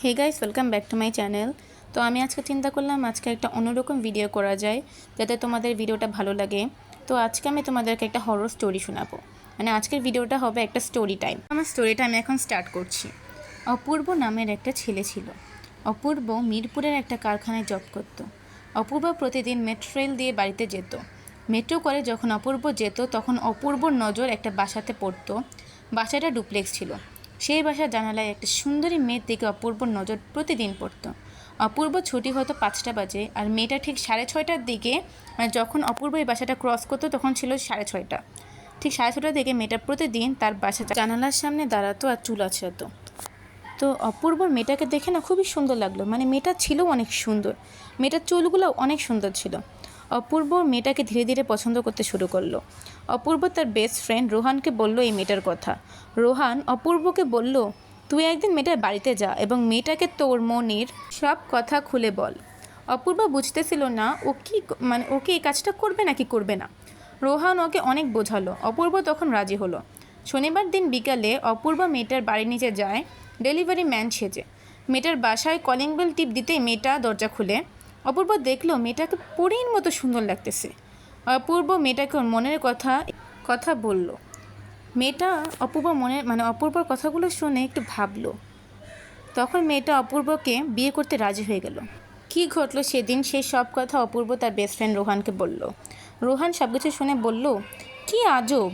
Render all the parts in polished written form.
Hey guys, welcome back to my channel. তো আমি আজকে চিন্তা করলাম আজকে একটা অন্যরকম ভিডিও করা যায় যাতে তোমাদের ভিডিওটা ভালো লাগে। তো আজকে আমি তোমাদেরকে একটা হরর স্টোরি শোনাবো। মানে আজকের ভিডিওটা হবে একটা স্টোরি টাইম। আমার স্টোরিটা আমি এখন স্টার্ট করছি। অপূর্ব নামের একটা ছেলে ছিল। অপূর্ব মিরপুরের একটা কারখানায় জব করত। অপূর্ব প্রতিদিন মেট্রো রেল দিয়ে বাড়িতে যেত। মেট্রো করে যখন অপূর্ব যেত তখন অপূর্বর নজর একটা বাসাতে পড়তো। বাসাটা ডুপ্লেক্স ছিল। সেই বাসার জানালায় একটা সুন্দরী মেয়ের দিকে অপূর্বর নজর প্রতিদিন পড়ত। অপূর্ব ছুটি হতো 5টা বাজে, আর মেয়েটা ঠিক 6:30টার দিকে, মানে যখন অপূর্ব এই বাসাটা ক্রস করতো তখন ছিল 6:30। ঠিক 6:30টার দিকে মেয়েটা প্রতিদিন তার বাসা জানালার সামনে দাঁড়াতো আর চুল আঁচড়াতো। তো অপূর্বর মেয়েটাকে দেখে না খুবই সুন্দর লাগলো, মানে মেয়েটা ছিল অনেক সুন্দর, মেয়েটার চুলগুলো অনেক সুন্দর ছিল। অপূর্ব মেয়েটাকে ধীরে ধীরে পছন্দ করতে শুরু করলো। অপূর্ব তার বেস্ট ফ্রেন্ড রোহানকে বলল এই মেয়েটার কথা। রোহান অপূর্বকে বলল, তুই একদিন মেয়েটার বাড়িতে যা এবং মেয়েটাকে তোর মনের সব কথা খুলে বল। অপূর্ব বুঝতেছিল না ওকে এই কাজটা করবে নাকি করবে না। রোহান ওকে অনেক বোঝালো। অপূর্ব তখন রাজি হলো। শনিবার দিন বিকালে অপূর্ব মেয়েটার বাড়ির নিচে যায় ডেলিভারি ম্যান সেজে। মেয়েটার বাসায় কলিং বেল টিপ দিতেই মেয়েটা দরজা খুলে। অপূর্ব দেখলো মেয়েটাকে পরীর মতো সুন্দর লাগতেছে। অপূর্ব মেয়েটাকে ওর মনের কথা বলল। মেয়েটা অপূর্বর কথাগুলো শুনে একটু ভাবলো। তখন মেয়েটা অপূর্বকে বিয়ে করতে রাজি হয়ে গেল। কী ঘটলো সেদিন সেই সব কথা অপূর্ব তার বেস্ট ফ্রেন্ড রোহানকে বলল। রোহান সব কিছু শুনে বলল, কি আজব,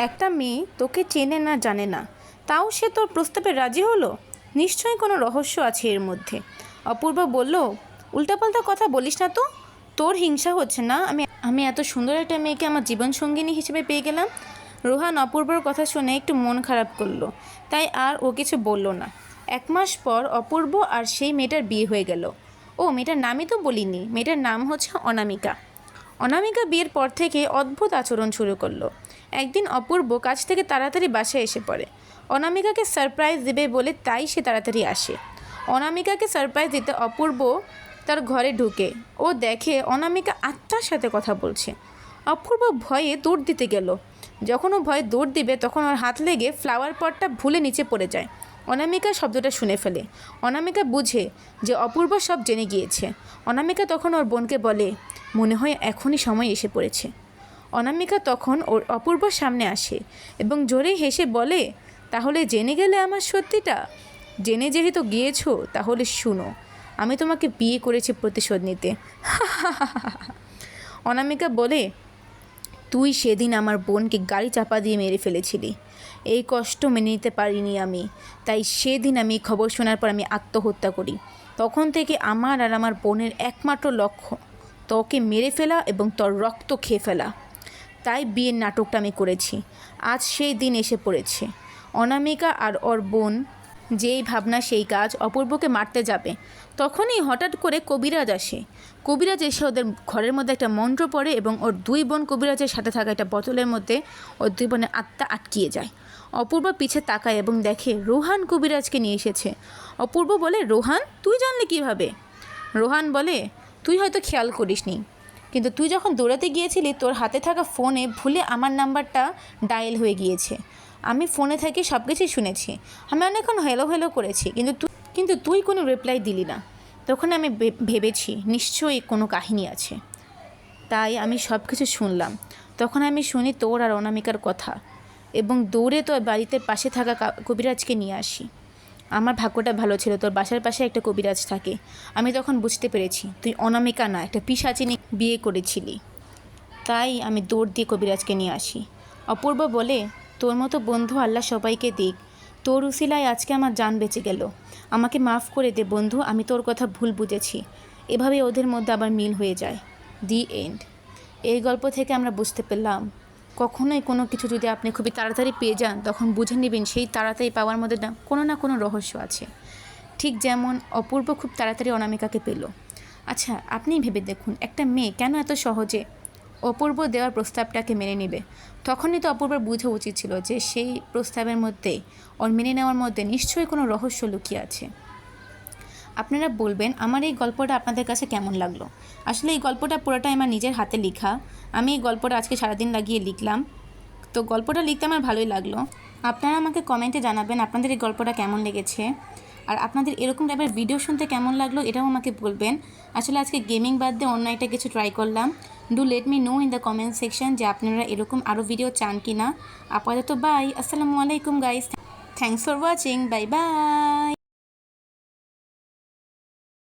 একটা মেয়ে তোকে চেনে না জানে না, তাও সে তোর প্রস্তাবে রাজি হলো। নিশ্চয়ই কোনো রহস্য আছে এর মধ্যে। অপূর্ব বলল, উল্টাপাল্টা কথা বলিস না তো। তোর হিংসা হচ্ছে না আমি এত সুন্দর একটা মেয়েকে আমার জীবনসঙ্গিনী হিসেবে পেয়ে গেলাম? রোহান অপূর্বর কথা শুনে একটু মন খারাপ করলো, তাই আর ও কিছু বলল না। 1 মাস পর অপূর্ব আর সেই মেয়েটার বিয়ে হয়ে গেল। ও মেয়েটার নামই তো বলিনি, মেয়েটার নাম হচ্ছে অনামিকা। অনামিকা বিয়ের পর থেকে অদ্ভুত আচরণ শুরু করলো। একদিন অপূর্ব কাজ থেকে তাড়াতাড়ি বাসায় এসে পড়ে। অনামিকাকে সারপ্রাইজ দেবে বলে তাই সে তাড়াতাড়ি আসে। অনামিকাকে সারপ্রাইজ দিতে অপূর্ব তার ঘরে ঢুকে ও দেখে অনামিকা আত্মার সাথে কথা বলছে। অপূর্ব ভয়ে দৌড় দিতে গেল। যখন ও ভয়ে দৌড় দিবে তখন ওর হাত লেগে ফ্লাওয়ার পটটা ভুলে নিচে পড়ে যায়। অনামিকা শব্দটা শুনে ফেলে। অনামিকা বুঝে যে অপূর্ব সব জেনে গিয়েছে। অনামিকা তখন ওর বোনকে বলে, মনে হয় এখনই সময় এসে পড়েছে। অনামিকা তখন ওর অপূর্বর সামনে আসে এবং জোরে হেসে বলে, তাহলে জেনে গেলে আমার সত্যিটা? জেনে যেহেতু গিয়েছো তাহলে শুনো, আমি তোমাকে বিয়ে করেছি প্রতিশোধ নিতে। অনামিকা বলে, তুই সেদিন আমার বোনকে গাড়ি চাপা দিয়ে মেরে ফেলেছিলি। এই কষ্ট মেনে নিতে পারিনি আমি, তাই সেদিন আমি খবর শোনার পর আমি আত্মহত্যা করি। তখন থেকে আমার আর আমার বোনের একমাত্র লক্ষ্য তোকে মেরে ফেলা এবং তোর রক্ত খেয়ে ফেলা। তাই বিয়ের নাটকটা আমি করেছি। আজ সেই দিন এসে পড়েছে। অনামিকা আর ওর বোন যেই ভাবনা সেই কাজ, অপূর্বকে মারতে যাবে তখনই হঠাৎ করে কবিরাজ আসে। কবিরাজ এসে ওদের ঘরের মধ্যে একটা মন্ত্র পড়ে এবং ওর 2 বোন কবিরাজের সাথে থাকা একটা বোতলের মধ্যে ওর 2 বোনের আত্মা আটকিয়ে যায়। অপূর্ব পিছে তাকায় এবং দেখে রোহান কবিরাজকে নিয়ে এসেছে। অপূর্ব বলে, রোহান তুই জানলি কিভাবে? রোহান বলে, তুই হয়তো খেয়াল করিসনি, কিন্তু তুই যখন দৌড়াতে গিয়েছিলি তোর হাতে থাকা ফোনে ভুলে আমার নাম্বারটা ডায়াল হয়ে গিয়েছে। আমি ফোনে থেকে সব কিছুই শুনেছি। আমি অনেকক্ষণ হেলো হেলো করেছি, কিন্তু তুই কোনো রিপ্লাই দিলি না। তখন আমি ভেবেছি নিশ্চয়ই কোনো কাহিনী আছে, তাই আমি সব কিছু শুনলাম। তখন আমি শুনি তোর আর অনামিকার কথা এবং দৌড়ে তোর বাড়িতে পাশে থাকা কবিরাজকে নিয়ে আসি। আমার ভাগ্যটা ভালো ছিল, তোর বাসার পাশে একটা কবিরাজ থাকে। আমি তখন বুঝতে পেরেছি তুই অনামিকা না, একটা পিশাচিনী বিয়ে করেছিলি। তাই আমি দৌড় দিয়ে কবিরাজকে নিয়ে আসি। অপূর্ব বলে, তোর মতো বন্ধু আল্লাহ সবাইকে দিক, তোর উসিলায় আজকে আমার জান বেঁচে গেল। আমাকে মাফ করে দে বন্ধু, আমি তোর কথা ভুল বুঝেছি। এভাবে ওদের মধ্যে আবার মিল হয়ে যায়। The end. এই গল্প থেকে আমরা বুঝতে পারলাম কখনোই কোনো কিছু যদি আপনি খুবই তাড়াতাড়ি পেয়ে যান তখন বুঝে নেবেন সেই তাড়াতাড়ি পাওয়ার মধ্যে না কোনো রহস্য আছে। ঠিক যেমন অপূর্ব খুব তাড়াতাড়ি অনামিকাকে পেল। আচ্ছা আপনিই ভেবে দেখুন, একটা মেয়ে কেন এত সহজে অপূর্ব দেওয়ার প্রস্তাবটাকে মেনে নেবে? তখনই তো অপূর্বর বোঝা উচিত ছিল যে সেই প্রস্তাবের মধ্যে ওর মেনে নেওয়ার মধ্যে নিশ্চয়ই কোনো রহস্য লুকিয়ে আছে। আপনারা বলবেন আমার এই গল্পটা আপনাদের কাছে কেমন লাগলো। আসলে এই গল্পটা পুরোটাই আমার নিজের হাতে লেখা। আমি এই গল্পটা আজকে সারাদিন লাগিয়ে লিখলাম। তো গল্পটা লিখতে আমার ভালোই লাগলো। আপনারা আমাকে কমেন্টে জানাবেন আপনাদের এই গল্পটা কেমন লেগেছে। আর আপনাদের এরকম টাইপের ভিডিও শুনতে কেমন লাগলো এটাও আমাকে বলবেন। আসলে আজকে গেমিং বাদ দিয়ে অন্য একটা কিছু ট্রাই করলাম। Do let me no in the comment section যে আপনারা এরকম আরও ভিডিও চান কি না। আপাতত বাই, আসসালামু আলাইকুম guys, thanks for watching, bye bye.